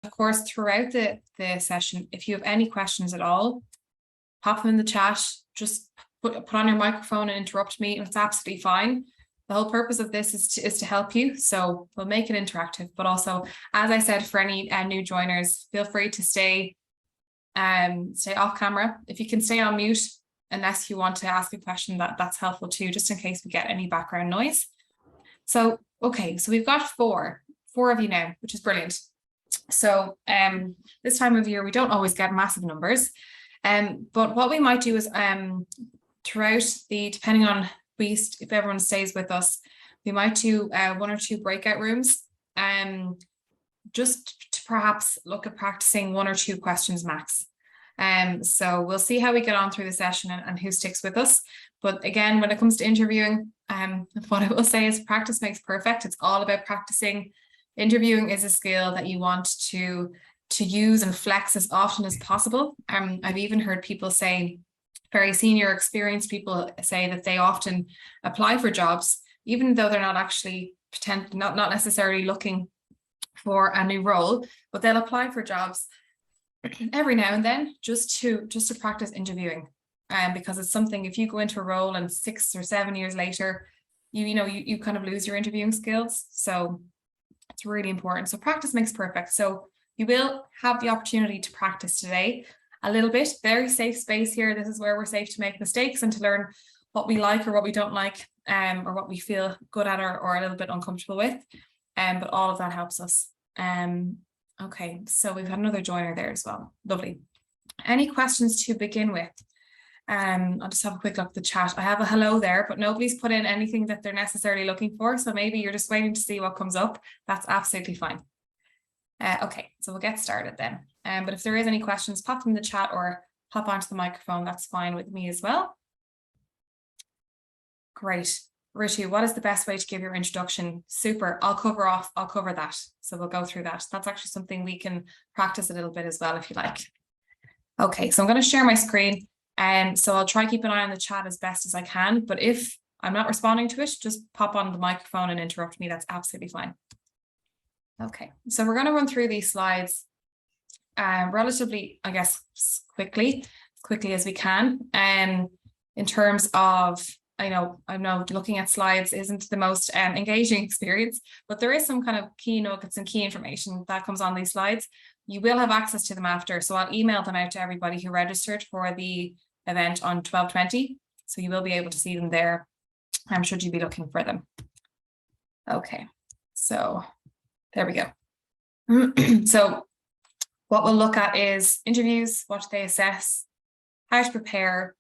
of course, throughout the session, if you have any questions at all, pop them in the chat, just put on your microphone and interrupt me. It's absolutely fine. The whole purpose of this is to help you. So we'll make it interactive, but also, as I said, for any new joiners, feel free to stay off camera. If you can stay on mute, unless you want to ask a question, that's helpful too, just in case we get any background noise. So, okay, so we've got four of you now, which is brilliant. So this time of year, we don't always get massive numbers. But what we might do is throughout depending on if everyone stays with us, we might do 1 or 2 breakout rooms, just to perhaps look at practicing 1 or 2 questions max. So we'll see how we get on through the session and who sticks with us. But again, when it comes to interviewing, what I will say is practice makes perfect. It's all about practicing. Interviewing is a skill that you want to use and flex as often as possible. I've even heard people say, very senior experienced people say that they often apply for jobs, even though they're not actually not necessarily looking for a new role, but they'll apply for jobs every now and then just to practice interviewing. Because it's something, if you go into a role and 6 or 7 years later, you kind of lose your interviewing skills. So it's really important. So practice makes perfect. So you will have the opportunity to practice today a little bit. Very safe space here. This is where we're safe to make mistakes and to learn what we like or what we don't like, or what we feel good at or a little bit uncomfortable with. But all of that helps us. Okay, so we've had another joiner there as well. Lovely. Any questions to begin with? I'll just have a quick look at the chat. I have a hello there, but nobody's put in anything that they're necessarily looking for. So maybe you're just waiting to see what comes up. That's absolutely fine. Okay, so we'll get started then. But if there is any questions, pop them in the chat or pop onto the microphone. That's fine with me as well. Great. Ritu, what is the best way to give your introduction? Super. I'll cover that. So we'll go through that. That's actually something we can practice a little bit as well, if you like. Okay, so I'm going to share my screen. So I'll try keep an eye on the chat as best as I can. But if I'm not responding to it, just pop on the microphone and interrupt me. That's absolutely fine. Okay, so we're going to run through these slides relatively, I guess, quickly as we can. In terms of, I know looking at slides isn't the most engaging experience, but there is some kind of key nuggets and key information that comes on these slides. You will have access to them after, so I'll email them out to everybody who registered for the event on 12/20. So you will be able to see them there. Should you be looking for them. Okay, so there we go. So what we'll look at is interviews, what they assess, how to prepare,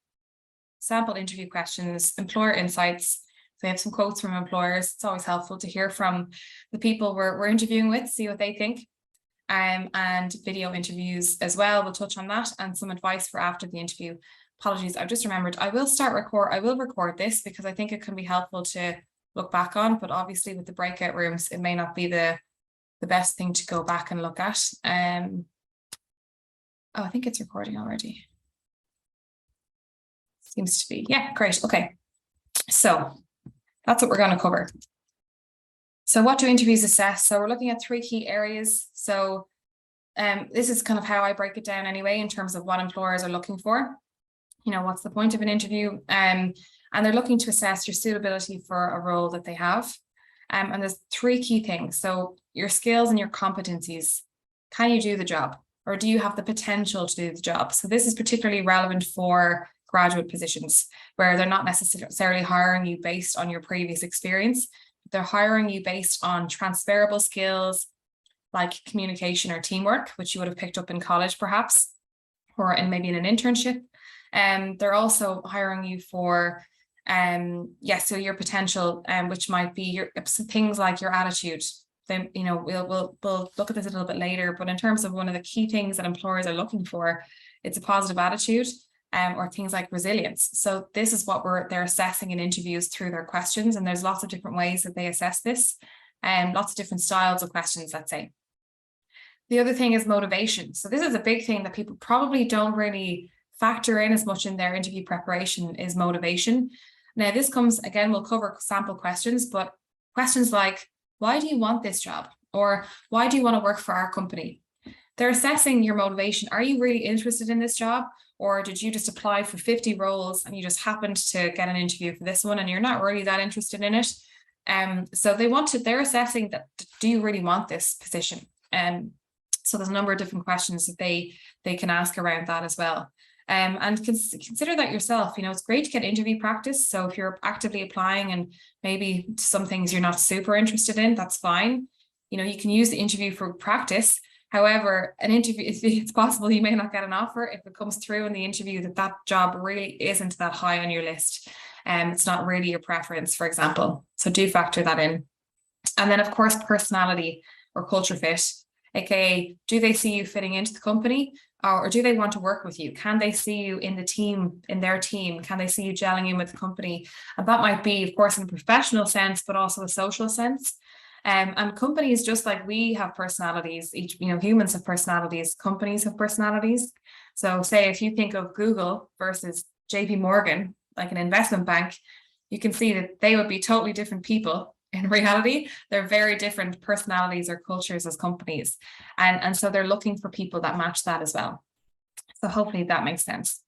sample interview questions, employer insights. So we have some quotes from employers. It's always helpful to hear from the people we're interviewing with, see what they think. And video interviews as well. We'll touch on that and some advice for after the interview. Apologies, I've just remembered I will record this because I think it can be helpful to look back on, but obviously with the breakout rooms, it may not be the best thing to go back and look at. Oh, I think it's recording already. Seems to be. Yeah, great. Okay. So that's what we're going to cover. So what do interviews assess? So we're looking at 3 key areas. So this is kind of how I break it down anyway, in terms of what employers are looking for. What's the point of an interview? And they're looking to assess your suitability for a role that they have. And there's 3 key things. So your skills and your competencies. Can you do the job? Or do you have the potential to do the job? So this is particularly relevant for graduate positions where they're not necessarily hiring you based on your previous experience. They're hiring you based on transferable skills like communication or teamwork, which you would have picked up in college perhaps, or maybe in an internship. They're also hiring you for so your potential, which might be your things like your attitude. Then we'll look at this a little bit later, but in terms of one of the key things that employers are looking for, it's a positive attitude, or things like resilience. So this is what they're assessing in interviews through their questions, and there's lots of different ways that they assess this, and lots of different styles of questions, let's say. The other thing is motivation. So this is a big thing that people probably don't really factor in as much in their interview preparation, is motivation. Now this comes, again, we'll cover sample questions, but questions like, why do you want this job? Or why do you want to work for our company? they're assessing your motivation. Are you really interested in this job? Or did you just apply for 50 roles and you just happened to get an interview for this one and you're not really that interested in it? So they're assessing that, do you really want this position? So there's a number of different questions that they can ask around that as well. And consider that yourself. It's great to get interview practice. So if you're actively applying and maybe some things you're not super interested in, that's fine. You can use the interview for practice. However, an interview, it's possible you may not get an offer if it comes through in the interview that job really isn't that high on your list. It's not really your preference, for example. So do factor that in. And then, of course, personality or culture fit, aka do they see you fitting into the company, or do they want to work with you? Can they see you in the team, in their team? Can they see you gelling in with the company? And that might be, of course, in a professional sense, but also a social sense. And companies, just like we have personalities, humans have personalities, companies have personalities. So say if you think of Google versus JP Morgan, like an investment bank, you can see that they would be totally different people. In reality, they're very different personalities or cultures as companies. And so they're looking for people that match that as well. So hopefully that makes sense.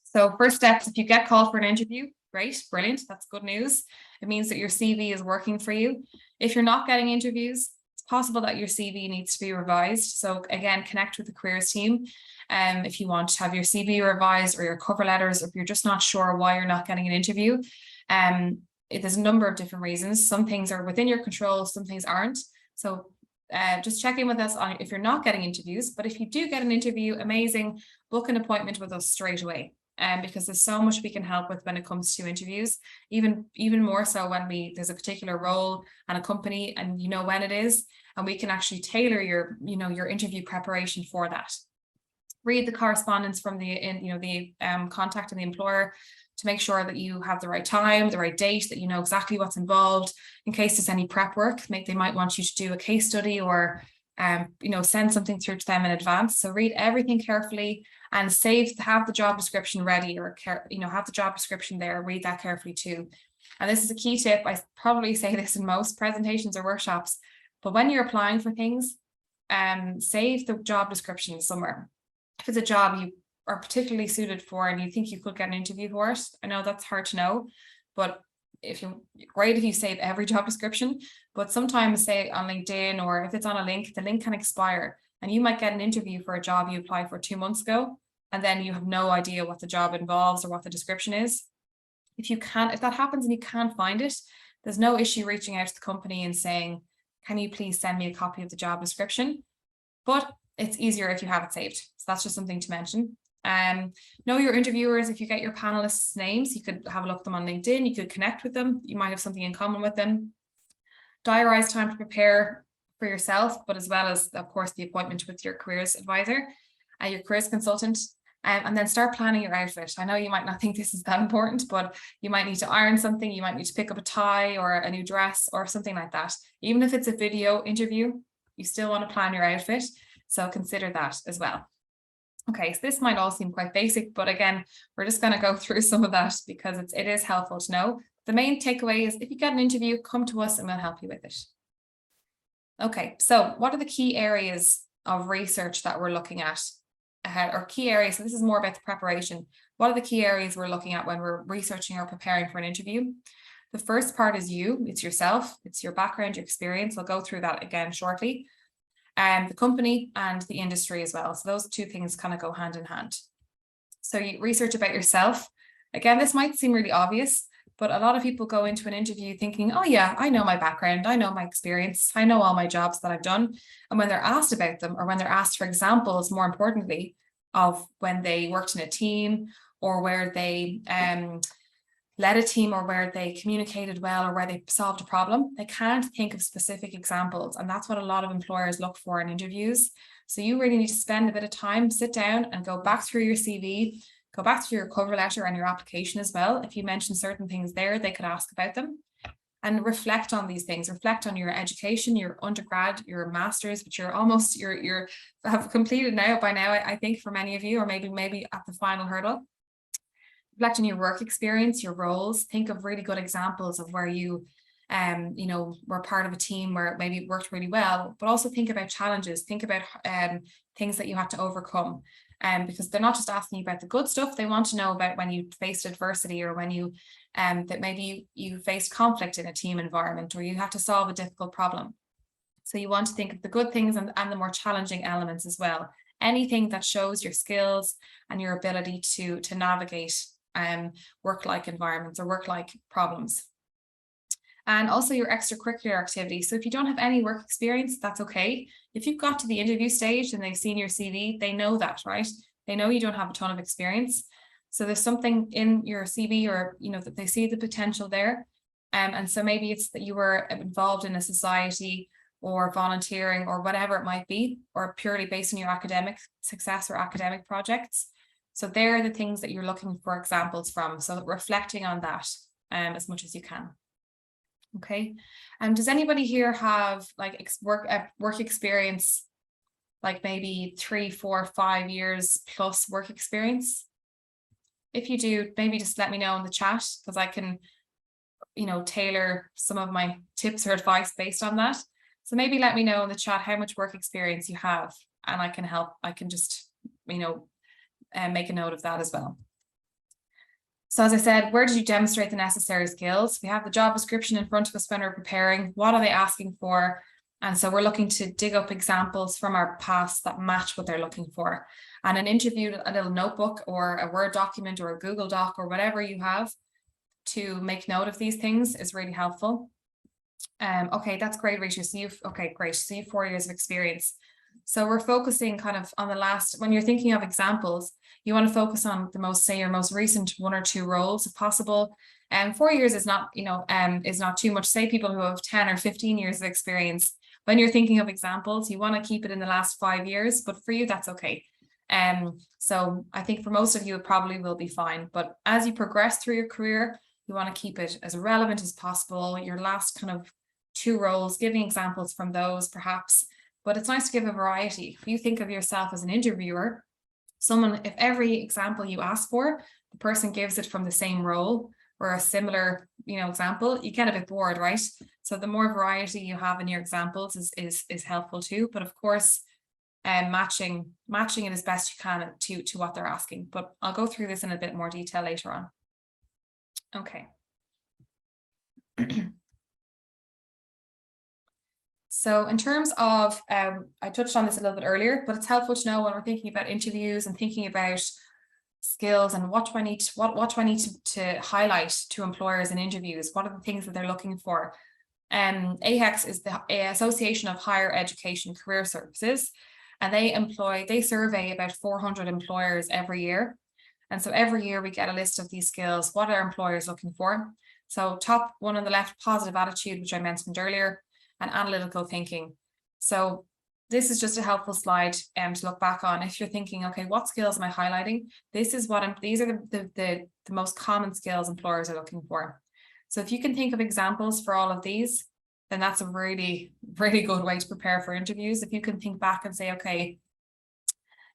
So first steps, if you get called for an interview, great, brilliant, that's good news. It means that your CV is working for you. If you're not getting interviews, it's possible that your CV needs to be revised. So again, connect with the careers team. If you want to have your CV revised or your cover letters, if you're just not sure why you're not getting an interview, there's a number of different reasons. Some things are within your control, some things aren't. So just check in with us on if you're not getting interviews. But if you do get an interview, amazing, book an appointment with us straight away. Because there's so much we can help with when it comes to interviews, even more so when there's a particular role and a company and you know when it is, and we can actually tailor your interview preparation for that. Read the correspondence from the contact and the employer to make sure that you have the right time, the right date, that you know exactly what's involved. In case there's any prep work, they might want you to do a case study or send something through to them in advance. So read everything carefully and have the job description ready, or have the job description there, read that carefully too. And this is a key tip. I probably say this in most presentations or workshops, but when you're applying for things, save the job description somewhere. If it's a job you are particularly suited for and you think you could get an interview for it, I know that's hard to know, but great if you save every job description, but sometimes say on LinkedIn, or if it's on a link, the link can expire and you might get an interview for a job you applied for 2 months ago, and then you have no idea what the job involves or what the description is. If that happens and you can't find it, there's no issue reaching out to the company and saying, can you please send me a copy of the job description? But it's easier if you have it saved. So that's just something to mention. Know your interviewers. If you get your panelists' names, you could have a look at them on LinkedIn. You could connect with them. You might have something in common with them. Diarize time to prepare for yourself, but as well as, of course, the appointment with your careers advisor and your careers consultant. And then start planning your outfit. I know you might not think this is that important, but you might need to iron something. You might need to pick up a tie or a new dress or something like that. Even if it's a video interview, you still want to plan your outfit. So consider that as well. Okay, so this might all seem quite basic, but again, we're just going to go through some of that because it is helpful to know. The main takeaway is if you get an interview, come to us and we'll help you with it. Okay, so what are the key areas of research that we're looking at? Or key areas, so this is more about the preparation. What are the key areas we're looking at when we're researching or preparing for an interview? The first part is it's yourself, it's your background, your experience. I'll go through that again shortly. And the company and the industry as well. So those two things kind of go hand in hand. So you research about yourself. Again, this might seem really obvious, but a lot of people go into an interview thinking, oh yeah, I know my background, I know my experience, I know all my jobs that I've done. And when they're asked about them, or when they're asked for examples, more importantly, of when they worked in a team, or where they led a team, or where they communicated well, or where they solved a problem, they can't think of specific examples. And that's what a lot of employers look for in interviews. So you really need to spend a bit of time, sit down and go back through your CV, go back through your cover letter and your application as well. If you mention certain things there, they could ask about them. And reflect on these things, reflect on your education, your undergrad, your master's, which you're have completed now by now, I think, for many of you, or maybe at the final hurdle. Reflect on your work experience, your roles. Think of really good examples of where you you know, we're part of a team where maybe it worked really well, but also think about challenges, think about things that you had to overcome. Because they're not just asking you about the good stuff, they want to know about when you faced adversity, or when you that maybe you faced conflict in a team environment, or you have to solve a difficult problem. So you want to think of the good things and the more challenging elements as well. Anything that shows your skills and your ability to navigate work-like environments or work-like problems. And also your extracurricular activities. So if you don't have any work experience, that's okay. If you've got to the interview stage and they've seen your CV, they know that, right? They know you don't have a ton of experience. So there's something in your CV, or, you know, that they see the potential there. And so maybe it's that you were involved in a society or volunteering or whatever it might be, or purely based on your academic success or academic projects. So they're the things that you're looking for examples from. So reflecting on that as much as you can. Okay. Does anybody here have like work experience, like maybe 3, 4, 5 years plus work experience? If you do, maybe just let me know in the chat, because I can, you know, tailor some of my tips or advice based on that. So maybe let me know in the chat how much work experience you have, and I can help. I can just, you know, make a note of that as well. So as I said, where did you demonstrate the necessary skills? We have the job description in front of us when we're preparing. What are they asking for? And so we're looking to dig up examples from our past that match what they're looking for. And an interview, a little notebook or a Word document or a Google Doc or whatever you have to make note of these things is really helpful. Okay, that's great, Rachel. So okay, great. So you've 4 years of experience. So we're focusing kind of on the last, when you're thinking of examples, you want to focus on the most, say, your most recent 1 or 2 roles if possible. And 4 years is not, you know, is not too much. Say people who have 10 or 15 years of experience, when you're thinking of examples, you want to keep it in the last 5 years, but for you, that's okay. So I think for most of you, it probably will be fine. But as you progress through your career, you want to keep it as relevant as possible. Your last kind of 2 roles, giving examples from those perhaps, but it's nice to give a variety. If you think of yourself as an interviewer, if every example you ask for, the person gives it from the same role or a similar, you know, example, you get a bit bored, right? So the more variety you have in your examples is helpful too. But of course, matching it as best you can to what they're asking. But I'll go through this in a bit more detail later on. Okay. So in terms of, I touched on this a little bit earlier, but it's helpful to know when we're thinking about interviews and thinking about skills and what do I need to highlight to employers in interviews? What are the things that they're looking for? AHEX is the Association of Higher Education Career Services, and they survey about 400 employers every year. And so every year we get a list of these skills. What are employers looking for? So top one on the left, positive attitude, which I mentioned earlier, and analytical thinking. So this is just a helpful slide to look back on. If you're thinking, okay, what skills am I highlighting? These are the most common skills employers are looking for. So if you can think of examples for all of these, then that's a really, really good way to prepare for interviews. If you can think back and say, okay,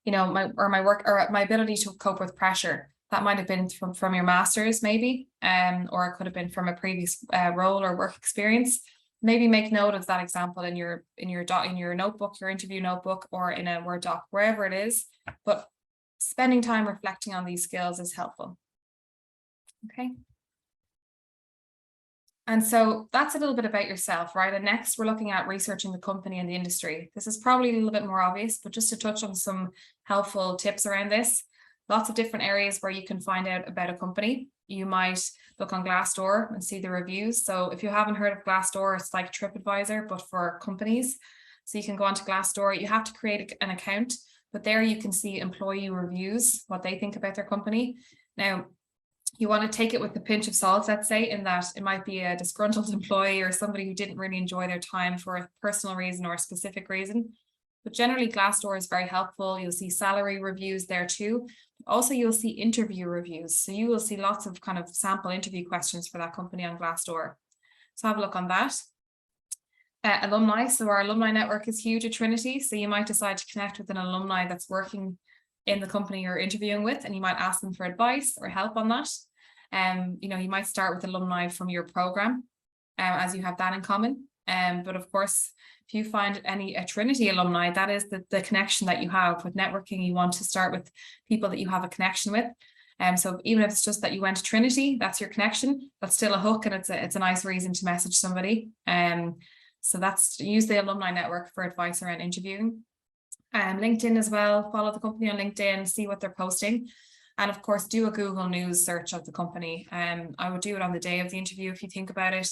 you know, my ability to cope with pressure, that might have been from your master's maybe, or it could have been from a previous role or work experience. Maybe make note of that example in your notebook, your interview notebook, or in a Word doc, wherever it is. But spending time reflecting on these skills is helpful. Okay. And so that's a little bit about yourself, right? And next we're looking at researching the company and the industry. This is probably a little bit more obvious, but just to touch on some helpful tips around this. Lots of different areas where you can find out about a company. You might look on Glassdoor and see the reviews. So if you haven't heard of Glassdoor, it's like TripAdvisor, but for companies. So you can go onto Glassdoor, you have to create an account, but there you can see employee reviews, what they think about their company. Now, you want to take it with a pinch of salt, let's say, in that it might be a disgruntled employee or somebody who didn't really enjoy their time for a personal reason or a specific reason. But generally, Glassdoor is very helpful. You'll see salary reviews there too. Also, you'll see interview reviews. So you will see lots of kind of sample interview questions for that company on Glassdoor. So have a look on that. Alumni. So our alumni network is huge at Trinity. So you might decide to connect with an alumni that's working in the company you're interviewing with, and you might ask them for advice or help on that. You know, you might start with alumni from your program. as you have that in common. But of course, if you find a Trinity alumni, that is the connection that you have with networking. You want to start with people that you have a connection with. So even if it's just that you went to Trinity, that's your connection. That's still a hook, and it's a nice reason to message somebody. So that's, use the alumni network for advice around interviewing. LinkedIn as well. Follow the company on LinkedIn, see what they're posting. And of course, do a Google News search of the company. I would do it on the day of the interview if you think about it,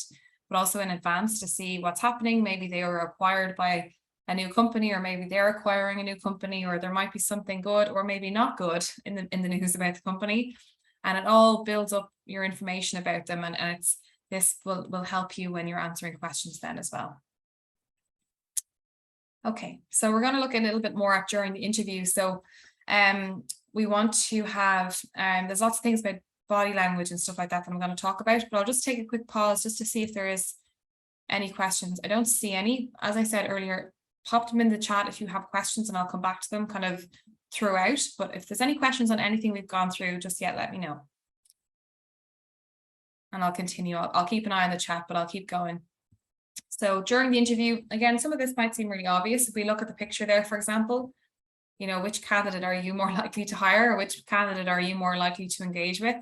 but also in advance to see what's happening. Maybe they were acquired by a new company, or maybe they're acquiring a new company, or there might be something good or maybe not good in the news about the company. And it all builds up your information about them, and this will help you when you're answering questions then as well. Okay, so we're going to look a little bit more at during the interview. So we want to have, there's lots of things about body language and stuff like that I'm going to talk about, but I'll just take a quick pause just to see if there is any questions. I don't see any. As I said earlier, pop them in the chat if you have questions, and I'll come back to them kind of throughout. But if there's any questions on anything we've gone through just yet, let me know. And I'll continue. I'll keep an eye on the chat, but I'll keep going. So during the interview, again, some of this might seem really obvious. If we look at the picture there, for example, you know, which candidate are you more likely to hire, or which candidate are you more likely to engage with?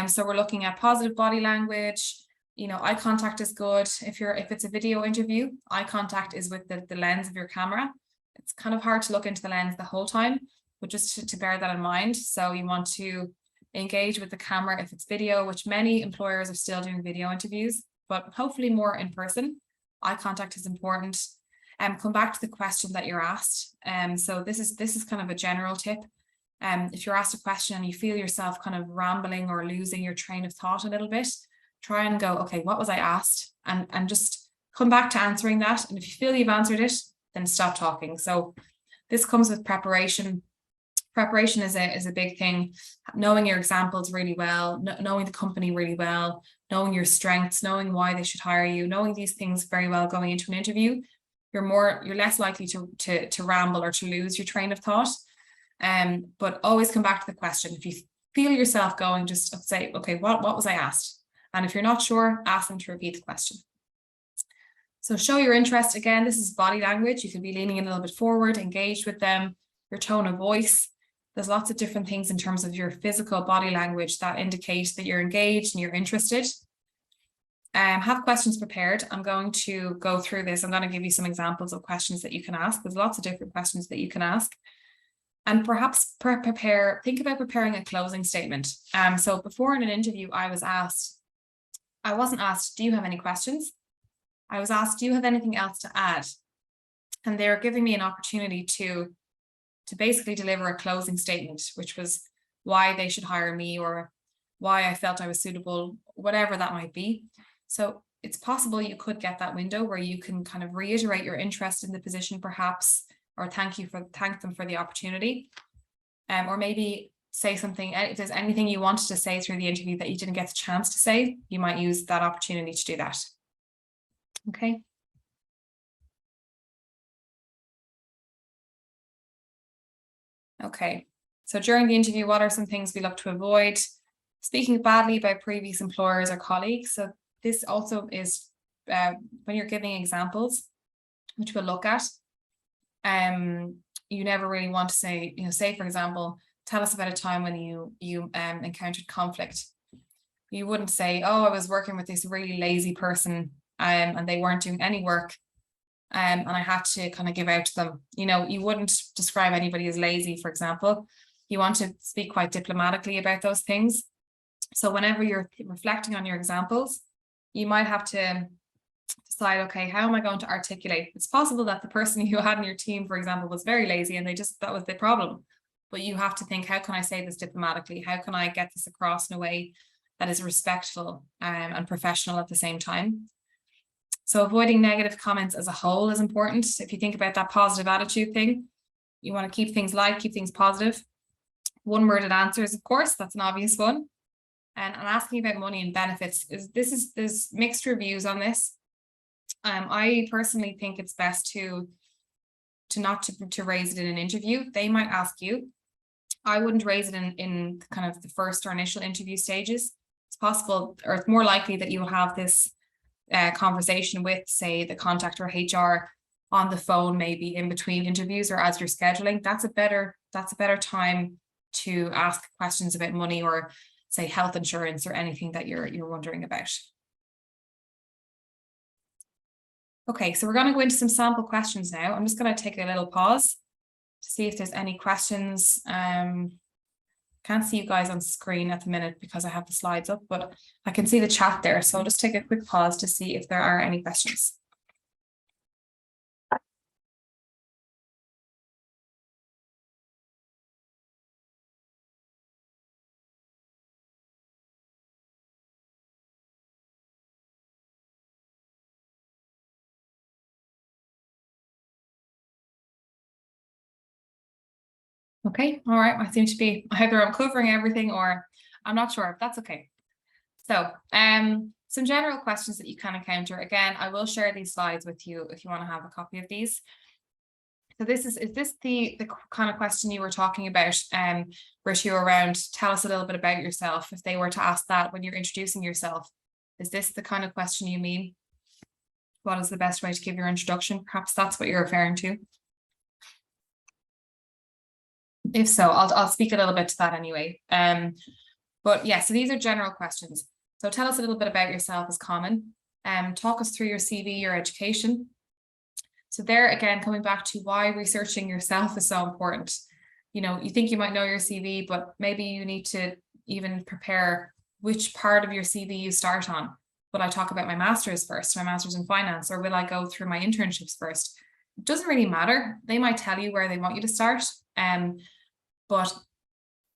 So we're looking at positive body language. You know, eye contact is good. If it's a video interview, eye contact is with the lens of your camera. It's kind of hard to look into the lens the whole time, but just to bear that in mind. So you want to engage with the camera if it's video, which many employers are still doing video interviews, but hopefully more in person. Eye contact is important. Come back to the question that you're asked. So this is kind of a general tip. If you're asked a question and you feel yourself kind of rambling or losing your train of thought a little bit, try and go, okay, what was I asked? And just come back to answering that. And if you feel you've answered it, then stop talking. So this comes with preparation. Preparation is a big thing. Knowing your examples really well, knowing the company really well, knowing your strengths, knowing why they should hire you, knowing these things very well going into an interview, you're less likely to ramble or to lose your train of thought. But always come back to the question. If you feel yourself going, just say, okay, what was I asked? And if you're not sure, ask them to repeat the question. So show your interest. Again, this is body language. You can be leaning a little bit forward, engaged with them, your tone of voice. There's lots of different things in terms of your physical body language that indicate that you're engaged and you're interested. Have questions prepared. I'm going to go through this. I'm going to give you some examples of questions that you can ask. There's lots of different questions that you can ask. And perhaps think about preparing a closing statement. So before in an interview, I wasn't asked, do you have any questions? I was asked, do you have anything else to add? And they're giving me an opportunity to basically deliver a closing statement, which was why they should hire me or why I felt I was suitable, whatever that might be. So it's possible you could get that window where you can kind of reiterate your interest in the position, perhaps, or thank them for the opportunity. Or maybe say something, if there's anything you wanted to say through the interview that you didn't get the chance to say, you might use that opportunity to do that. Okay. Okay, so during the interview, what are some things we look to avoid? Speaking badly about previous employers or colleagues. So this also is when you're giving examples, which we'll look at. You never really want to say, say for example, tell us about a time when you encountered conflict. You wouldn't say, oh, I was working with this really lazy person and they weren't doing any work. And I had to kind of give out to them. You wouldn't describe anybody as lazy, for example. You want to speak quite diplomatically about those things. So whenever you're reflecting on your examples, you might have to decide, okay, how am I going to articulate? It's possible that the person you had in your team, for example, was very lazy and that was the problem. But you have to think, how can I say this diplomatically? How can I get this across in a way that is respectful and professional at the same time? So avoiding negative comments as a whole is important. If you think about that positive attitude thing, you want to keep things light, keep things positive. One-worded answers, of course, that's an obvious one. And I'm asking about money and benefits. There's mixed reviews on this. I personally think it's best to not raise it in an interview. They might ask you. I wouldn't raise it in kind of the first or initial interview stages. It's possible, or it's more likely that you'll have this conversation with, say, the contact or HR on the phone, maybe in between interviews or as you're scheduling, that's a better time to ask questions about money or say health insurance or anything that you're wondering about. Okay, so we're going to go into some sample questions now. I'm just going to take a little pause to see if there's any questions. Can't see you guys on screen at the minute because I have the slides up, but I can see the chat there. So I'll just take a quick pause to see if there are any questions. Okay, all right. I seem to be either I'm covering everything or I'm not sure. That's okay. So some general questions that you can encounter. Again, I will share these slides with you if you want to have a copy of these. So this is this the kind of question you were talking about, Rishi, around tell us a little bit about yourself? If they were to ask that when you're introducing yourself, is this the kind of question you mean? What is the best way to give your introduction? Perhaps that's what you're referring to. If so, I'll speak a little bit to that anyway. But yeah, so these are general questions. So tell us a little bit about yourself is common. Talk us through your CV, your education. So there again, coming back to why researching yourself is so important. You know, you think you might know your CV, but maybe you need to even prepare which part of your CV you start on. Will I talk about my master's first, my master's in finance, or will I go through my internships first? It doesn't really matter. They might tell you where they want you to start. But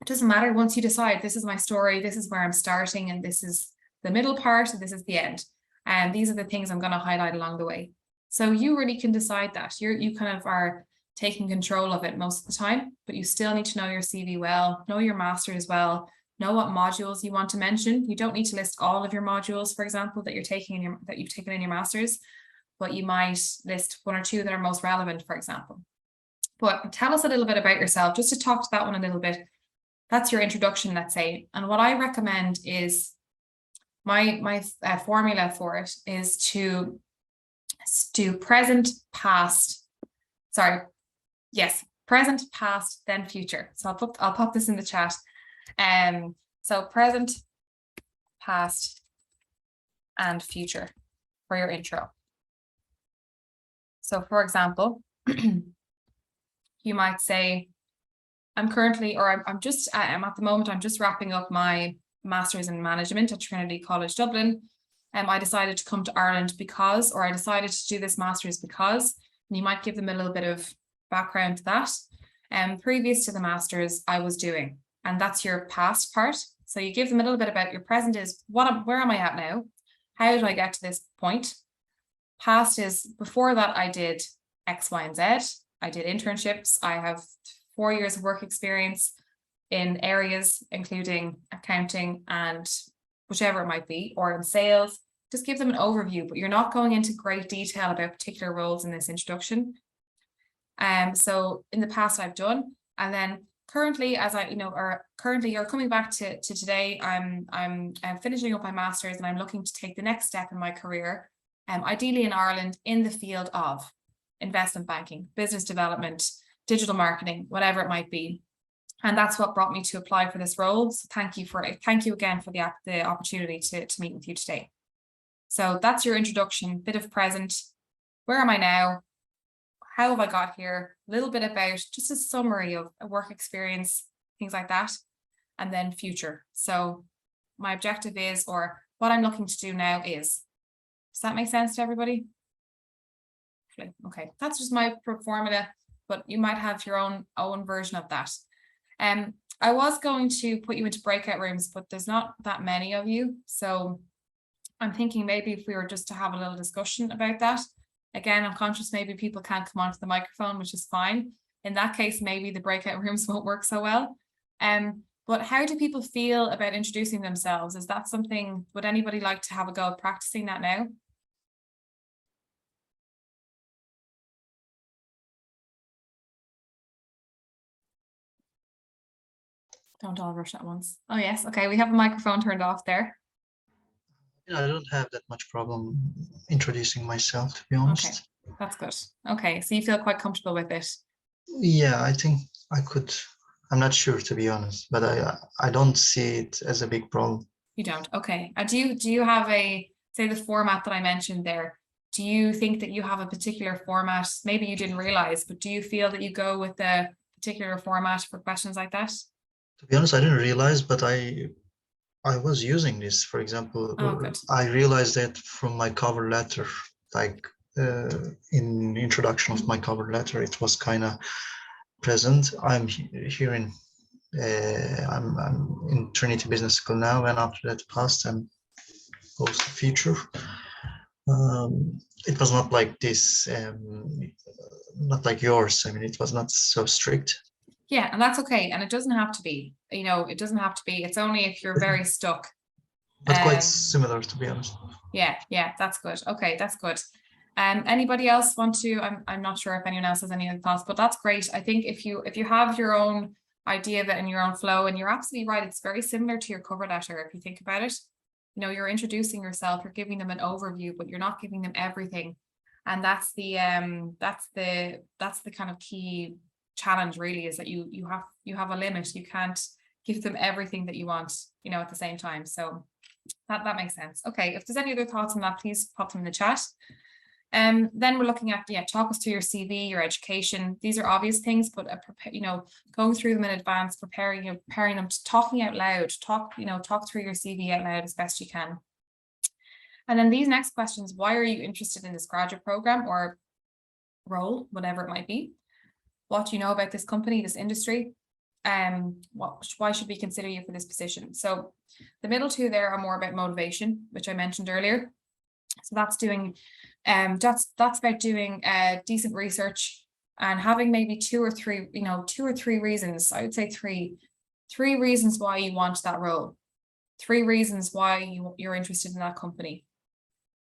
it doesn't matter once you decide this is my story, this is where I'm starting, and this is the middle part, and this is the end. And these are the things I'm going to highlight along the way. So you really can decide that. You kind of are taking control of it most of the time, but you still need to know your CV well, know your master's well, know what modules you want to mention. You don't need to list all of your modules, for example, that you've taken in your master's, but you might list one or two that are most relevant, for example. But tell us a little bit about yourself, just to talk to that one a little bit. That's your introduction, let's say. And what I recommend is my formula for it is to do present, past, then future. So I'll pop this in the chat. So present, past, and future for your intro. So for example, you might say, I'm currently, or I'm at the moment, I'm just wrapping up my master's in management at Trinity College Dublin. I decided to come to Ireland because, or I decided to do this master's because, and you might give them a little bit of background to that. Previous to the master's, I was doing, and that's your past part. So you give them a little bit about your present is where am I at now? How did I get to this point? Past is before that I did X, Y, and Z. I did internships. I have 4 years of work experience in areas including accounting and whichever it might be, or in sales. Just give them an overview, but you're not going into great detail about particular roles in this introduction. So in the past I've done, and then currently, as I, currently you're coming back to today, I'm finishing up my master's and I'm looking to take the next step in my career, ideally in Ireland in the field of investment banking, business development, digital marketing, whatever it might be. And that's what brought me to apply for this role. So thank you again for the opportunity to meet with you today. So that's your introduction, bit of present. Where am I now? How have I got here? A little bit about just a summary of a work experience, things like that. And then future. So my objective is, or what I'm looking to do now is. Does that make sense to everybody? Okay, that's just my formula, but you might have your own version of that. I was going to put you into breakout rooms, but there's not that many of you. So I'm thinking maybe if we were just to have a little discussion about that. Again, I'm conscious maybe people can't come onto the microphone, which is fine. In that case, maybe the breakout rooms won't work so well. But how do people feel about introducing themselves? Is that something, would anybody like to have a go at practicing that now? Don't all rush at once. Oh yes, okay, we have a microphone turned off there. I don't have that much problem introducing myself, to be Okay, honest. that's good. Okay, so you feel quite comfortable with it. Yeah, I think I could. I'm not sure, to be honest, but I don't see it as a big problem. You don't. Okay. And do you have a, say, the format that I mentioned there? Do you think that you have a particular format? Maybe you didn't realize, but do you feel that you go with a particular format for questions like that? To be honest, I didn't realize, but I was using this. For example, Oh, good. I realized that from my cover letter, like in introduction of my cover letter, it was kind of present. Here in I'm in Trinity Business School now, and after that past and post future. It was not like this, not like yours. I mean, it was not so strict. Yeah, and that's okay. And it doesn't have to be, it doesn't have to be. It's only if you're very stuck. But quite Um, similar, to be honest. yeah, that's good. Okay, that's good. Anybody else want to? I'm not sure if anyone else has any other thoughts, but that's great. I think if you have your own idea of it and your own flow, and you're absolutely right, it's very similar to your cover letter if you think about it. You're introducing yourself, you're giving them an overview, but you're not giving them everything. And that's the kind of key challenge really, is that you have a limit. You can't give them everything that you want, at the same time. So that makes sense. Okay, if there's any other thoughts on that, please pop them in the chat. Then we're looking at, talk us through your CV, your education. These are obvious things, but going through them in advance, preparing them, talking out loud, talk through your CV out loud as best you can. And then these next questions: why are you interested in this graduate program or role, whatever it might be? What do you know about this company, this industry? Why should we consider you for this position? So the middle two there are more about motivation, which I mentioned earlier. So that's about doing decent research and having maybe two or three reasons. I would say three reasons why you want that role, 3 reasons why you're interested in that company.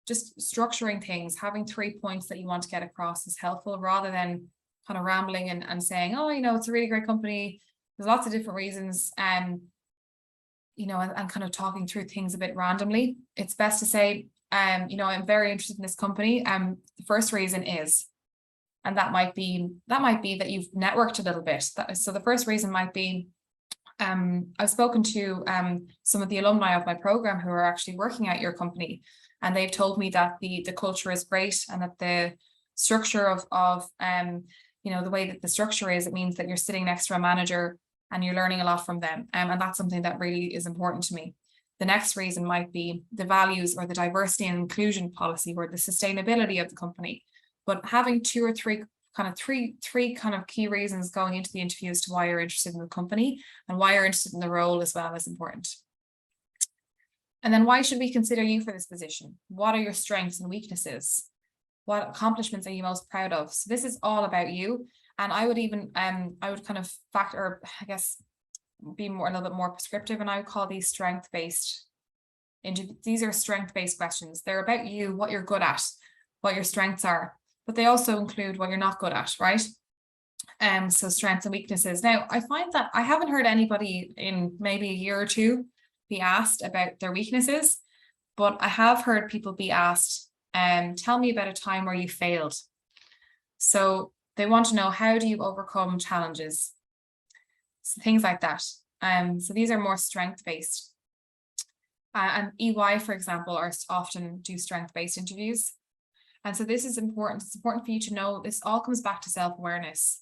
Just structuring things, having 3 points that you want to get across is helpful, rather than kind of rambling and saying, oh, it's a really great company. There's lots of different reasons, and kind of talking through things a bit randomly. It's best to say, I'm very interested in this company. The first reason is, and that might be that you've networked a little bit. So the first reason might be, I've spoken to some of the alumni of my program who are actually working at your company, and they've told me that the culture is great, and that the structure of the way that the structure is, it means that you're sitting next to a manager and you're learning a lot from them. And that's something that really is important to me. The next reason might be the values or the diversity and inclusion policy or the sustainability of the company. But having 2 or 3 three kind of key reasons going into the interview as to why you're interested in the company and why you're interested in the role as well is important. And then, why should we consider you for this position? What are your strengths and weaknesses? What accomplishments are you most proud of? So this is all about you. And I would even, I would kind of factor, I guess, be a little bit more prescriptive, and I would call these strength-based. These are strength-based questions. They're about you, what you're good at, what your strengths are, but they also include what you're not good at, right? So strengths and weaknesses. Now, I find that I haven't heard anybody in maybe a year or two be asked about their weaknesses, but I have heard people be asked, tell me about a time where you failed. So they want to know, how do you overcome challenges? So things like that. So these are more strength-based. And EY, for example, are often do strength-based interviews. And so this is important. It's important for you to know this all comes back to self-awareness.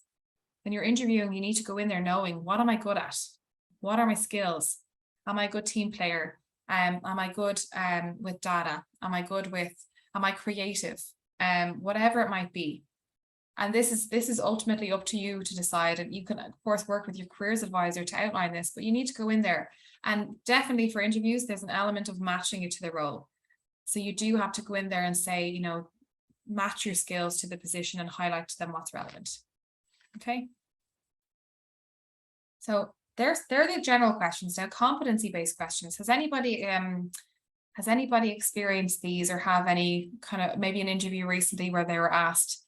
When you're interviewing, you need to go in there knowing, what am I good at? What are my skills? Am I a good team player? Am I good with data? Am I creative? Whatever it might be. And this is ultimately up to you to decide. And you can, of course, work with your careers advisor to outline this, but you need to go in there. And definitely for interviews, there's an element of matching it to the role. So you do have to go in there and say, match your skills to the position and highlight to them what's relevant. Okay. So they're the general questions. Now, competency-based questions. Has anybody experienced these, or have any kind of maybe an interview recently where they were asked,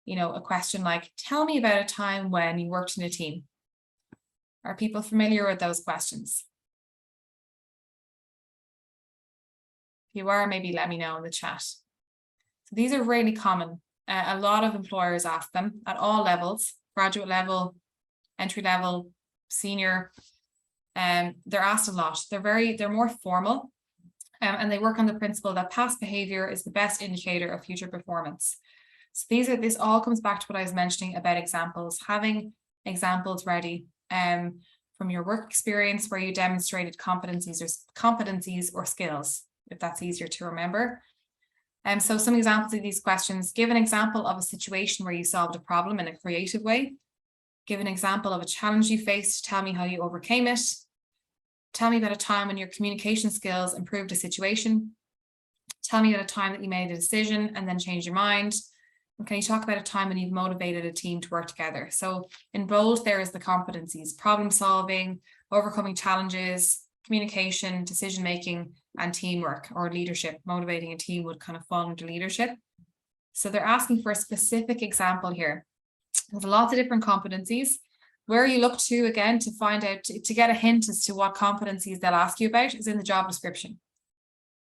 a question like, tell me about a time when you worked in a team? Are people familiar with those questions? If you are, maybe let me know in the chat. So these are really common. A lot of employers ask them at all levels, graduate level, entry level, senior. They're asked a lot. They're more formal, and they work on the principle that past behavior is the best indicator of future performance. So this all comes back to what I was mentioning about examples, having examples ready from your work experience where you demonstrated competencies or skills, if that's easier to remember. So some examples of these questions: give an example of a situation where you solved a problem in a creative way. Give an example of a challenge you faced. Tell me how you overcame it. Tell me about a time when your communication skills improved a situation. Tell me about a time that you made a decision and then changed your mind. And can you talk about a time when you've motivated a team to work together? So in bold, there is the competencies: problem solving, overcoming challenges, communication, decision making, and teamwork or leadership. Motivating a team would kind of fall into leadership. So they're asking for a specific example here. There's lots of different competencies. Where you look to, again, to find out, to get a hint as to what competencies they'll ask you about is in the job description.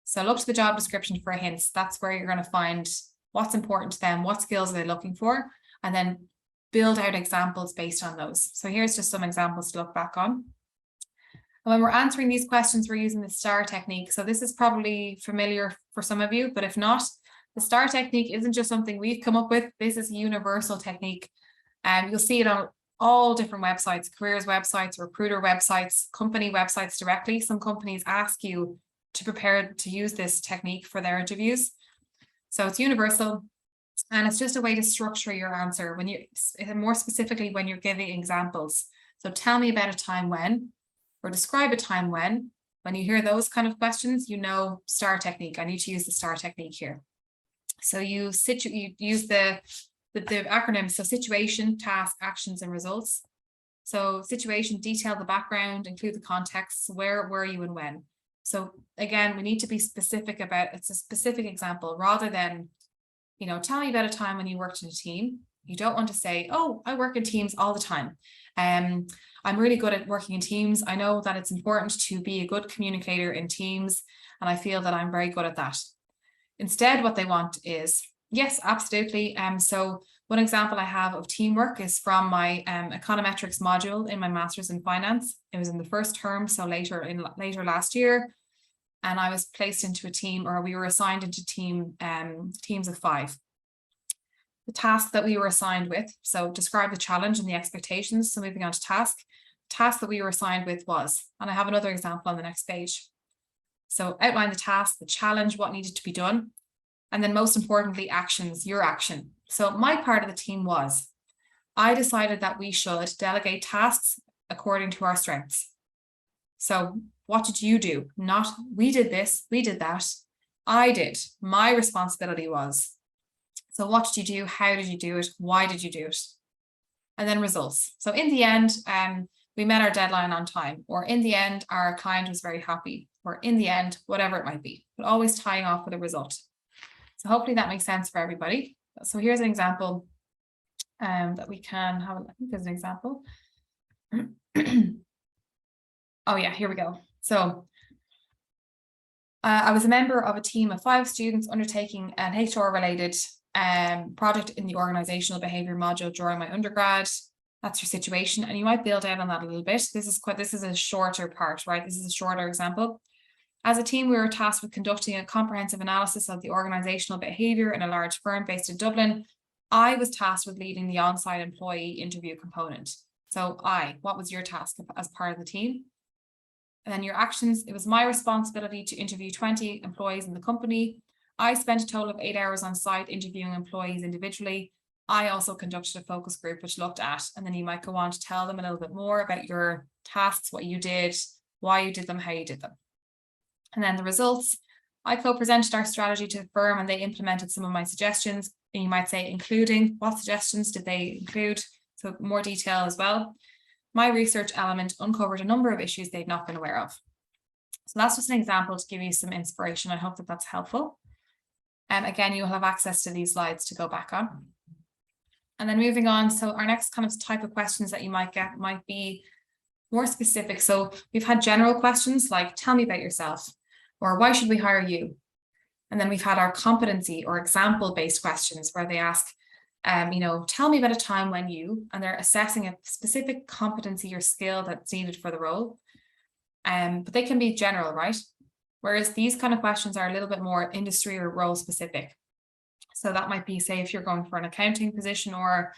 So look to the job description for hints. That's where you're going to find what's important to them, what skills are they looking for, and then build out examples based on those. So here's just some examples to look back on. And when we're answering these questions, we're using the STAR technique. So this is probably familiar for some of you, but if not, the STAR technique isn't just something we've come up with. This is a universal technique. You'll see it on all different websites, careers websites, recruiter websites, company websites directly. Some companies ask you to prepare to use this technique for their interviews. So it's universal, and it's just a way to structure your answer when you, more specifically, when you're giving examples. So tell me about a time when, or describe a time when. When you hear those kind of questions, you know STAR technique. I need to use the STAR technique here. So you use the acronym. So situation, task, actions, and results. So situation, detail the background, include the context. Where were you and when? So again, we need to be specific about, it's a specific example rather than, tell me about a time when you worked in a team. You don't want to say, oh, I work in teams all the time. I'm really good at working in teams. I know that it's important to be a good communicator in teams, and I feel that I'm very good at that. Instead, what they want is, yes, absolutely. So one example I have of teamwork is from my econometrics module in my master's in finance. It was in the first term, so later last year, and I was placed into a team, or we were assigned into teams of 5. The task that we were assigned with, so describe the challenge and the expectations. So moving on to task that we were assigned with was, and I have another example on the next page. So outline the task, the challenge, what needed to be done, and then most importantly, actions, your action. So my part of the team was, I decided that we should delegate tasks according to our strengths. So what did you do? Not we did this, we did that. I did. My responsibility was. So what did you do? How did you do it? Why did you do it? And then results. So in the end, we met our deadline on time, or in the end, our client was very happy, or in the end, whatever it might be, but always tying off with a result. So hopefully that makes sense for everybody. So here's an example that we can have. I think there's an example. Oh yeah, here we go. So I was a member of a team of 5 students undertaking an HR-related project in the organizational behavior module during my undergrad. That's your situation, and you might build out on that a little bit. This is a shorter part, right? This is a shorter example. As a team, we were tasked with conducting a comprehensive analysis of the organizational behavior in a large firm based in Dublin. I was tasked with leading the on-site employee interview component. So what was your task as part of the team? And then your actions, it was my responsibility to interview 20 employees in the company. I spent a total of 8 hours on site interviewing employees individually. I also conducted a focus group which looked at, and then you might go on to tell them a little bit more about your tasks, what you did, why you did them, how you did them. And then the results, I co-presented our strategy to the firm and they implemented some of my suggestions. And you might say, including, what suggestions did they include? So more detail as well. My research element uncovered a number of issues they'd not been aware of. So that's just an example to give you some inspiration. I hope that that's helpful. And again, you'll have access to these slides to go back on. And then moving on, so our next kind of type of questions that you might get might be more specific. So we've had general questions like, tell me about yourself, or why should we hire you? And then we've had our competency or example-based questions where they ask, tell me about a time when you, and they're assessing a specific competency or skill that's needed for the role. But they can be general, right? Whereas these kind of questions are a little bit more industry or role specific. So that might be, say, if you're going for an accounting position or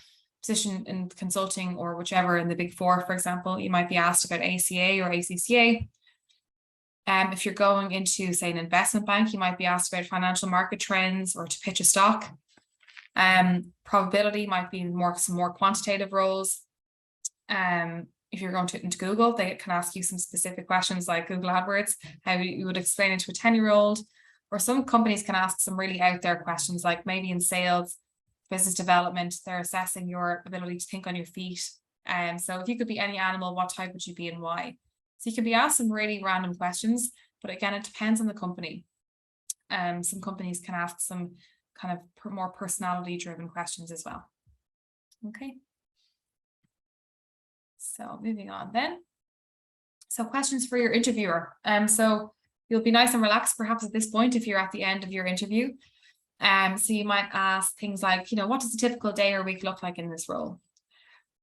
position in consulting or whichever in the Big Four, for example, you might be asked about ACA or ACCA. If you're going into, say, an investment bank, you might be asked about financial market trends or to pitch a stock. Probability might be some more quantitative roles. If you're going into Google, they can ask you some specific questions like Google AdWords, how you would explain it to a 10-year-old. Or some companies can ask some really out there questions, like maybe in sales, business development, they're assessing your ability to think on your feet. So if you could be any animal, what type would you be and why? So you can be asked some really random questions, but again, it depends on the company. Some companies can ask some kind of more personality driven questions as well. Okay. So moving on then. So questions for your interviewer. So you'll be nice and relaxed perhaps at this point if you're at the end of your interview. So you might ask things like, what does a typical day or week look like in this role?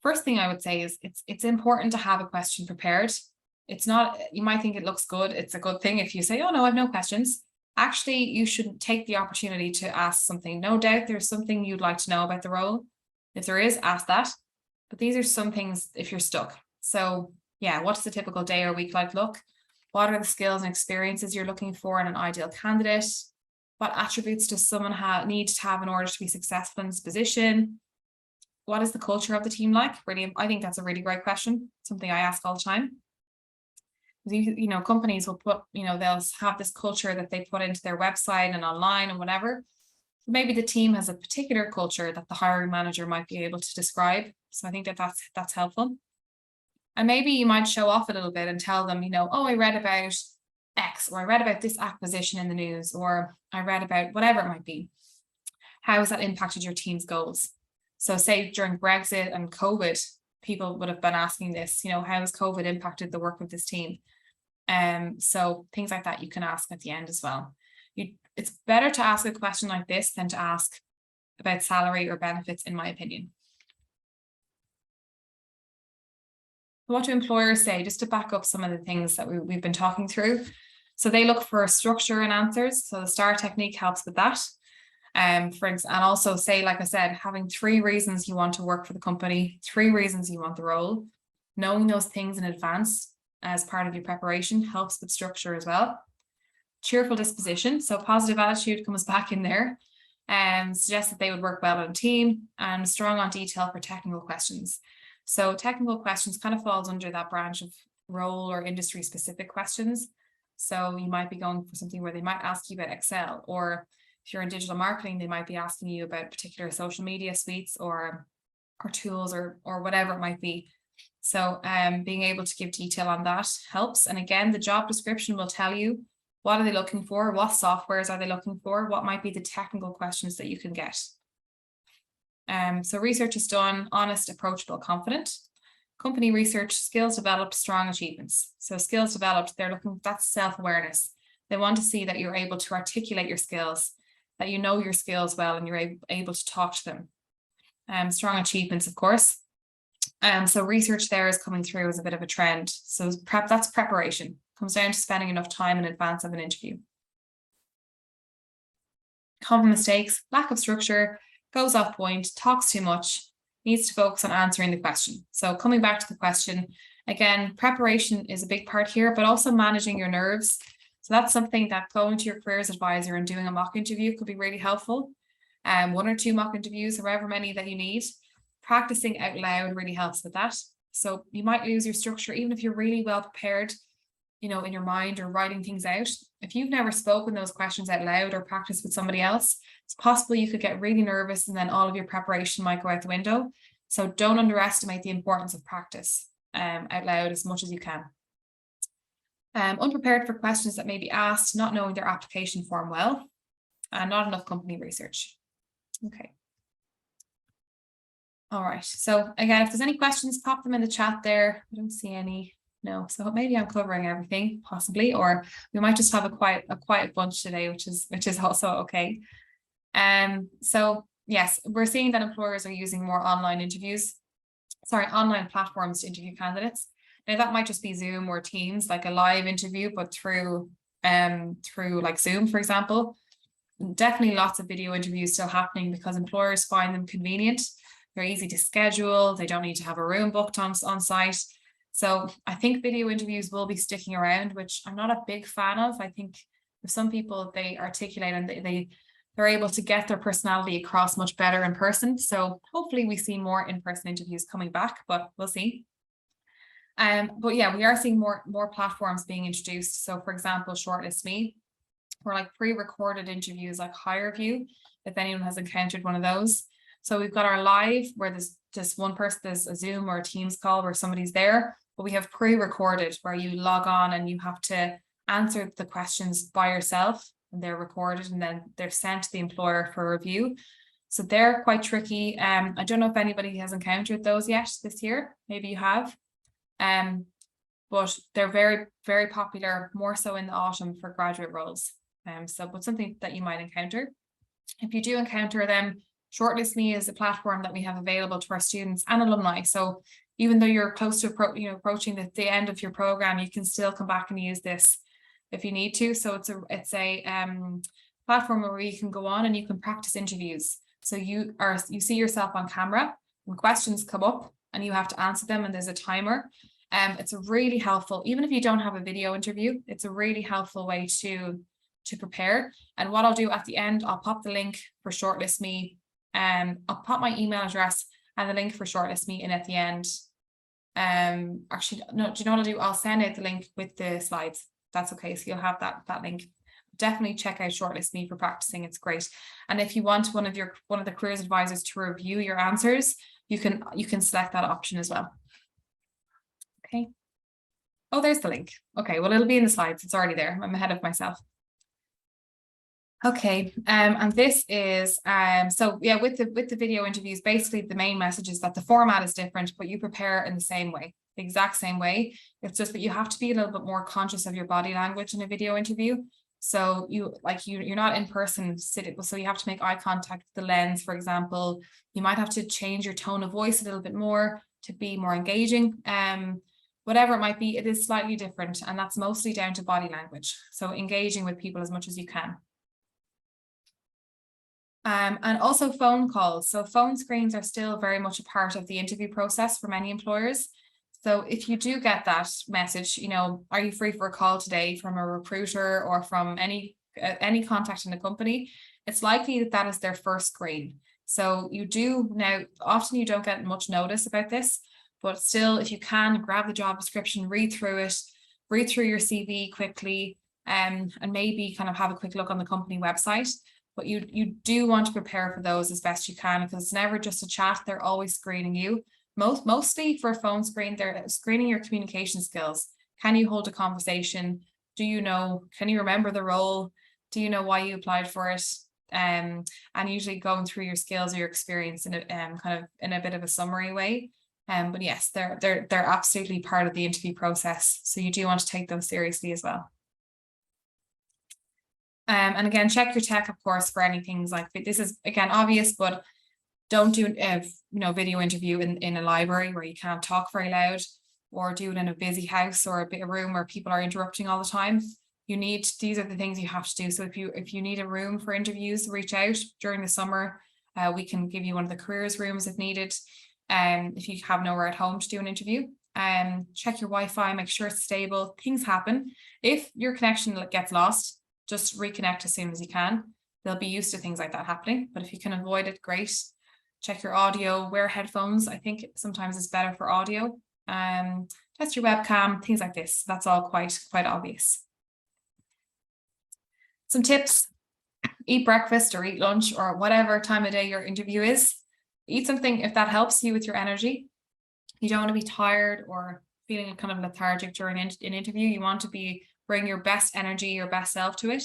First thing I would say is it's important to have a question prepared. It's not, you might think it looks good. It's a good thing if you say, oh no, I have no questions. Actually, you should take the opportunity to ask something. No doubt there's something you'd like to know about the role. If there is, ask that. But these are some things if you're stuck. So yeah, what does a typical day or week look? What are the skills and experiences you're looking for in an ideal candidate? What attributes does someone need to have in order to be successful in this position? What is the culture of the team like? Really, I think that's a really great question. Something I ask all the time. Companies will put, they'll have this culture that they put into their website and online and whatever. Maybe the team has a particular culture that the hiring manager might be able to describe. So I think that's helpful. And maybe you might show off a little bit and tell them, oh, I read about X, or I read about this acquisition in the news, or I read about whatever it might be. How has that impacted your team's goals? So say during Brexit and COVID, people would have been asking this, how has COVID impacted the work of this team? So things like that you can ask at the end as well. It's better to ask a question like this than to ask about salary or benefits, in my opinion. What do employers say? Just to back up some of the things that we've been talking through. So they look for structure in answers. So the STAR technique helps with that. And also say, like I said, having 3 reasons you want to work for the company, 3 reasons you want the role. Knowing those things in advance as part of your preparation helps with structure as well. Cheerful disposition, so positive attitude comes back in there, and suggests that they would work well on a team, and strong on detail for technical questions. So technical questions kind of falls under that branch of role or industry specific questions. So you might be going for something where they might ask you about Excel, or if you're in digital marketing, they might be asking you about particular social media suites or tools or whatever it might be. So being able to give detail on that helps. And again, the job description will tell you what are they looking for, what softwares are they looking for, what might be the technical questions that you can get. So research is done, honest, approachable, confident. Company research, skills developed, strong achievements. So skills developed, that's self-awareness. They want to see that you're able to articulate your skills, that you know your skills well and you're able to talk to them. Strong achievements, of course. So research there is coming through as a bit of a trend. So that's preparation. Comes down to spending enough time in advance of an interview. Common mistakes, lack of structure, goes off point, talks too much, needs to focus on answering the question. So coming back to the question, again, preparation is a big part here, but also managing your nerves. So that's something that going to your careers advisor and doing a mock interview could be really helpful. 1 or 2 mock interviews, however many that you need. Practicing out loud really helps with that. So you might lose your structure, even if you're really well prepared, in your mind or writing things out. If you've never spoken those questions out loud or practiced with somebody else, it's possible you could get really nervous and then all of your preparation might go out the window. So don't underestimate the importance of practice out loud as much as you can. Unprepared for questions that may be asked, not knowing their application form well, and not enough company research. Okay. All right. So again, if there's any questions, pop them in the chat there. I don't see any. No, so maybe I'm covering everything possibly, or we might just have a quiet bunch today, which is also okay. So yes, we're seeing that employers are using more online platforms to interview candidates. Now that might just be Zoom or Teams, like a live interview, but through like Zoom, for example. Definitely lots of video interviews still happening because employers find them convenient. They're easy to schedule. They don't need to have a room booked on site. So I think video interviews will be sticking around, which I'm not a big fan of. I think for some people, they articulate and they're able to get their personality across much better in person. So hopefully we see more in-person interviews coming back, but we'll see. But yeah, we are seeing more platforms being introduced. So for example, Shortlist Me, or like pre-recorded interviews like HireVue, if anyone has encountered one of those. So we've got our live where there's just one person, there's a Zoom or a Teams call where somebody's there, but we have pre-recorded where you log on and you have to answer the questions by yourself, and they're recorded and then they're sent to the employer for review. So they're quite tricky. I don't know if anybody has encountered those yet this year. Maybe you have. But they're very, very popular, more so in the autumn for graduate roles. But something that you might encounter. If you do encounter them, Shortlist Me is a platform that we have available to our students and alumni. So even though you're close to approaching the end of your program, you can still come back and use this if you need to. So it's a platform where you can go on and you can practice interviews. So you see yourself on camera and questions come up and you have to answer them, and there's a timer. It's a really helpful, even if you don't have a video interview, it's a really helpful way to prepare. And what I'll do at the end, I'll pop the link for Shortlist Me. I'll pop my email address and the link for Shortlist Me in at the end. Actually, no, do you know what I'll do? I'll send out the link with the slides. That's okay. So you'll have that link. Definitely check out Shortlist Me for practicing. It's great. And if you want one of the careers advisors to review your answers, you can select that option as well. Okay. Oh, there's the link. Okay, well, it'll be in the slides. It's already there. I'm ahead of myself. Okay, and this is so yeah, with the video interviews, basically the main message is that the format is different, but you prepare in the same way, the exact same way. It's just that you have to be a little bit more conscious of your body language in a video interview. So you're not in person sitting, so you have to make eye contact with the lens, for example. You might have to change your tone of voice a little bit more to be more engaging. Whatever it might be, it is slightly different, and that's mostly down to body language. So engaging with people as much as you can. And also phone calls. So phone screens are still very much a part of the interview process for many employers. So if you do get that message, are you free for a call today, from a recruiter or from any contact in the company, it's likely that is their first screen. So often you don't get much notice about this, but still, if you can, grab the job description, read through your CV quickly, and maybe kind of have a quick look on the company website. But you do want to prepare for those as best you can, because it's never just a chat. They're always screening you. Mostly for a phone screen, they're screening your communication skills. Can you hold a conversation? Can you remember the role? Do you know why you applied for it? And usually going through your skills or your experience in a bit of a summary way. But yes, they're absolutely part of the interview process. So you do want to take them seriously as well. And again, check your tech, of course, for any things like this is again obvious, but don't do a video interview in a library where you can't talk very loud, or do it in a busy house or a room where people are interrupting all the time. These are the things you have to do. So if you need a room for interviews, reach out during the summer. We can give you one of the careers rooms if needed. If you have nowhere at home to do an interview, check your Wi-Fi, make sure it's stable. Things happen. If your connection gets lost, just reconnect as soon as you can. They'll be used to things like that happening, but if you can avoid it, great. Check your audio, wear headphones. I think sometimes it's better for audio. Test your webcam, things like this. That's all quite obvious. Some tips: eat breakfast or eat lunch or whatever time of day your interview is. Eat something if that helps you with your energy. You don't want to be tired or feeling kind of lethargic during an interview. You want to bring your best energy, your best self to it.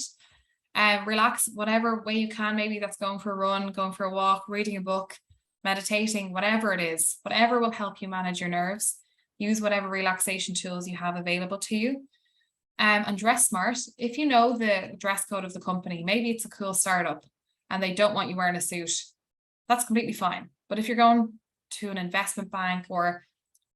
Relax whatever way you can. Maybe that's going for a run, going for a walk, reading a book, meditating, whatever it is, whatever will help you manage your nerves. use whatever relaxation tools you have available to you. And dress smart. If you know the dress code of the company, maybe it's a cool startup and they don't want you wearing a suit, that's completely fine. But if you're going to an investment bank or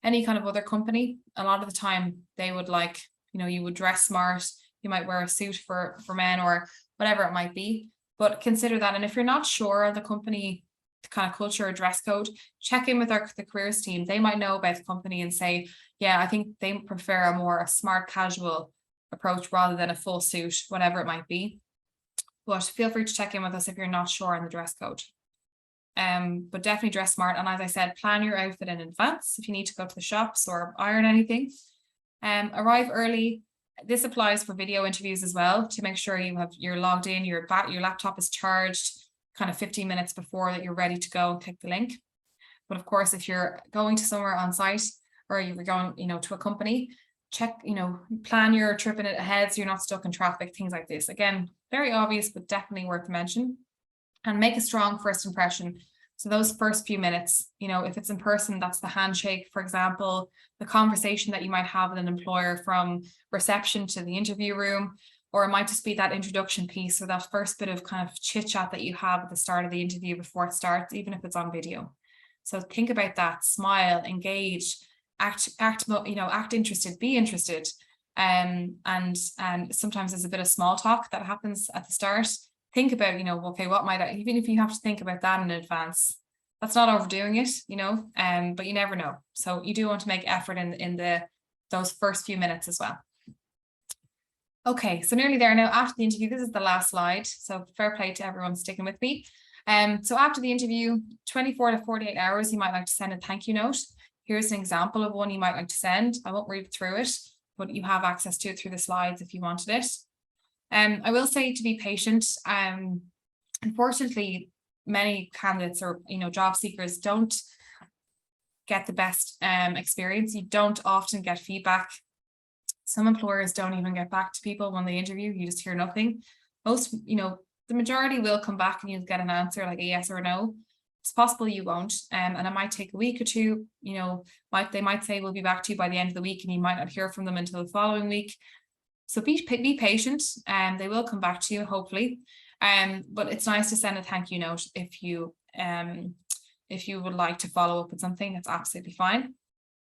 any kind of other company, a lot of the time they would like, you would dress smart. You might wear a suit for men or whatever it might be, but consider that. And if you're not sure of the company kind of culture or dress code, check in with the careers team. They might know about the company and say, yeah, I think they prefer a smart casual approach rather than a full suit, whatever it might be. But feel free to check in with us if you're not sure on the dress code. But definitely dress smart. And as I said, plan your outfit in advance if you need to go to the shops or iron anything. Arrive early. This applies for video interviews as well, to make sure you're logged in, your laptop is charged kind of 15 minutes before that you're ready to go and click the link. But of course, if you're going to somewhere on site or you're going, to a company, check, plan your trip in it ahead so you're not stuck in traffic, things like this. Again, very obvious, but definitely worth mention. And make a strong first impression. So those first few minutes, if it's in person, that's the handshake, for example, the conversation that you might have with an employer from reception to the interview room, or it might just be that introduction piece or that first bit of kind of chit chat that you have at the start of the interview before it starts, even if it's on video. So think about that, smile, engage, act interested, be interested. And sometimes there's a bit of small talk that happens at the start. Think about, okay, what might I, even if you have to think about that in advance, that's not overdoing it, but you never know. So you do want to make effort in those first few minutes as well. Okay, so nearly there now. After the interview, this is the last slide. So fair play to everyone sticking with me. So after the interview, 24 to 48 hours, you might like to send a thank you note. Here's an example of one you might like to send. I won't read through it, but you have access to it through the slides if you wanted it. I will say to be patient. Unfortunately, many candidates or job seekers don't get the best experience. You don't often get feedback. Some employers don't even get back to people when they interview. You just hear nothing. Most, the majority will come back and you'll get an answer like a yes or a no. It's possible you won't, and it might take a week or two. They might say we'll be back to you by the end of the week, and you might not hear from them until the following week. So be patient, and they will come back to you, hopefully. But it's nice to send a thank you note if you would like to follow up with something. That's absolutely fine.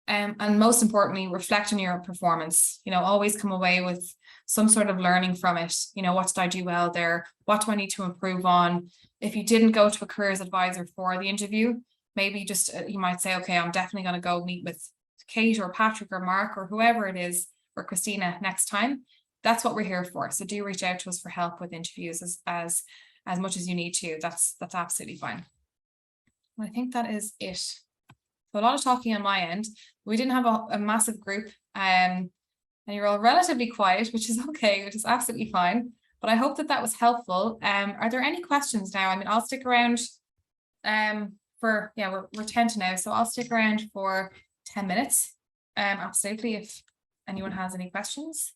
And most importantly, reflect on your performance. Always come away with some sort of learning from it. What did I do well there? What do I need to improve on? If you didn't go to a careers advisor for the interview, maybe just you might say, okay, I'm definitely going to go meet with Kate or Patrick or Mark or whoever it is, or Christina next time. That's what we're here for. So do reach out to us for help with interviews as much as you need to. That's absolutely fine. I think that is it. So a lot of talking on my end. We didn't have a massive group, and you're all relatively quiet, which is okay, which is absolutely fine. But I hope that was helpful. Are there any questions now? I mean, I'll stick around we're 10 to now, so I'll stick around for 10 minutes. Absolutely, if anyone has any questions.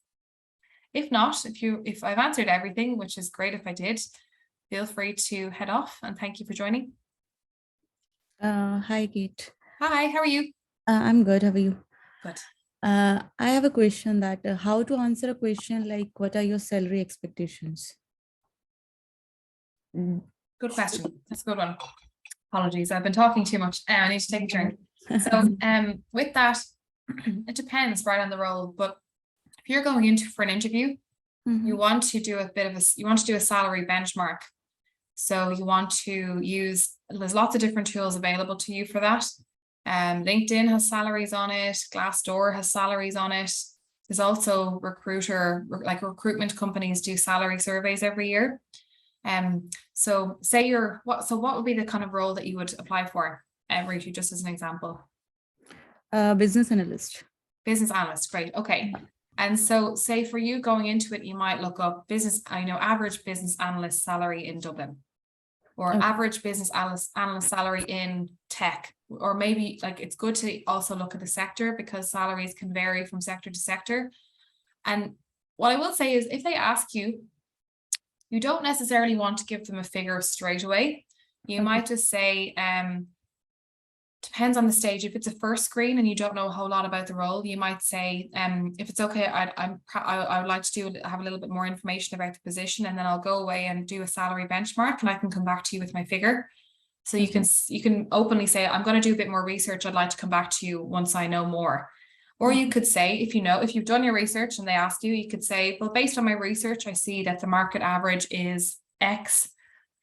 If not, if I've answered everything, which is great if I did, feel free to head off, and thank you for joining. Hi, Kate. Hi, how are you? I'm good. How are you? Good. I have a question that how to answer a question like, what are your salary expectations? Good question. That's a good one. Apologies, I've been talking too much. I need to take a drink. So with that, it depends right on the role, but if you're going into for an interview, you want to do a salary benchmark. So you want to use, there's lots of different tools available to you for that. LinkedIn has salaries on it. Glassdoor has salaries on it. There's also recruitment companies do salary surveys every year. So say what would be the kind of role that you would apply for, Ritu, just as an example? Business analyst. Business analyst, great. Okay. And so say for you going into it, you might look up average business analyst salary in Dublin, or average business analyst salary in tech, or maybe it's good to also look at the sector, because salaries can vary from sector to sector. And what I will say is, if they ask you, you don't necessarily want to give them a figure straight away. You might just say, Depends on the stage. If it's a first screen and you don't know a whole lot about the role, you might say, if it's okay, I would like to have a little bit more information about the position, and then I'll go away and do a salary benchmark, and I can come back to you with my figure. So you can openly say, I'm going to do a bit more research. I'd like to come back to you once I know more. Or you could say, if you've done your research and they ask you, you could say, well, based on my research, I see that the market average is X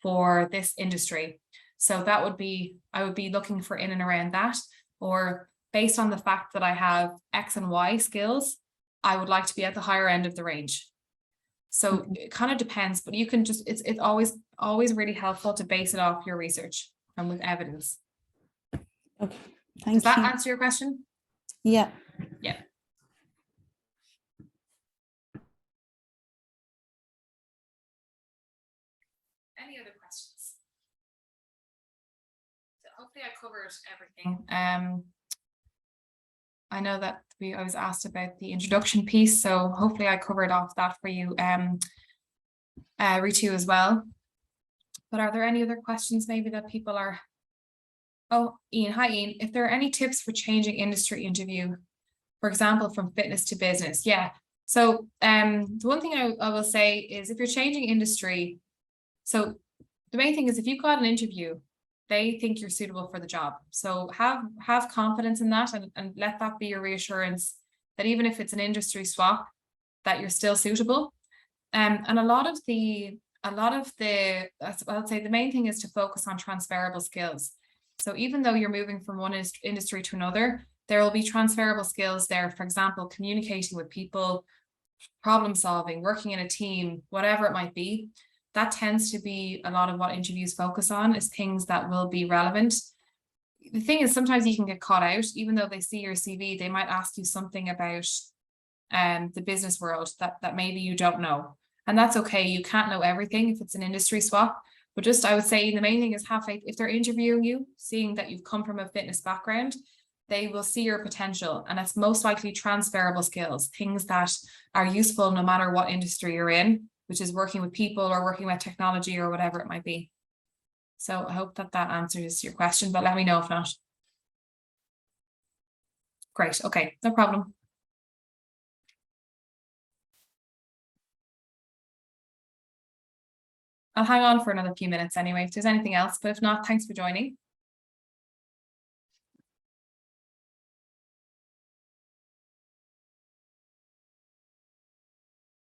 for this industry. So that would be, I would be looking for in and around that. Or based on the fact that I have X and Y skills, I would like to be at the higher end of the range. So it kind of depends, but you can just, it's always really helpful to base it off your research and with evidence. Okay, Does thank that you. answer your question? Yeah. Yeah. Any other questions? So hopefully I covered everything. I know that I was asked about the introduction piece, so hopefully I covered off that for you, Ritu, as well. But are there any other questions maybe that people are? Oh, Ian, hi Ian. If there are any tips for changing industry interview, for example, from fitness to business? Yeah. So the one thing I will say is if you're changing industry, so the main thing is if you've got an interview, they think you're suitable for the job. So have confidence in that, and let that be your reassurance that even if it's an industry swap, that you're still suitable. And a lot of the, I'll say the main thing is to focus on transferable skills. So even though you're moving from one industry to another, there will be transferable skills there. For example, communicating with people, problem solving, working in a team, whatever it might be. That tends to be a lot of what interviews focus on, is things that will be relevant. The thing is, sometimes you can get caught out, even though they see your CV, they might ask you something about the business world that maybe you don't know. And that's okay. You can't know everything if it's an industry swap. But just, I would say the main thing is have faith. If they're interviewing you, seeing that you've come from a fitness background, they will see your potential, and it's most likely transferable skills, things that are useful no matter what industry you're in, which is working with people or working with technology or whatever it might be. So I hope that answers your question, but let me know if not. Great. Okay, no problem. I'll hang on for another few minutes anyway, if there's anything else, but if not, thanks for joining.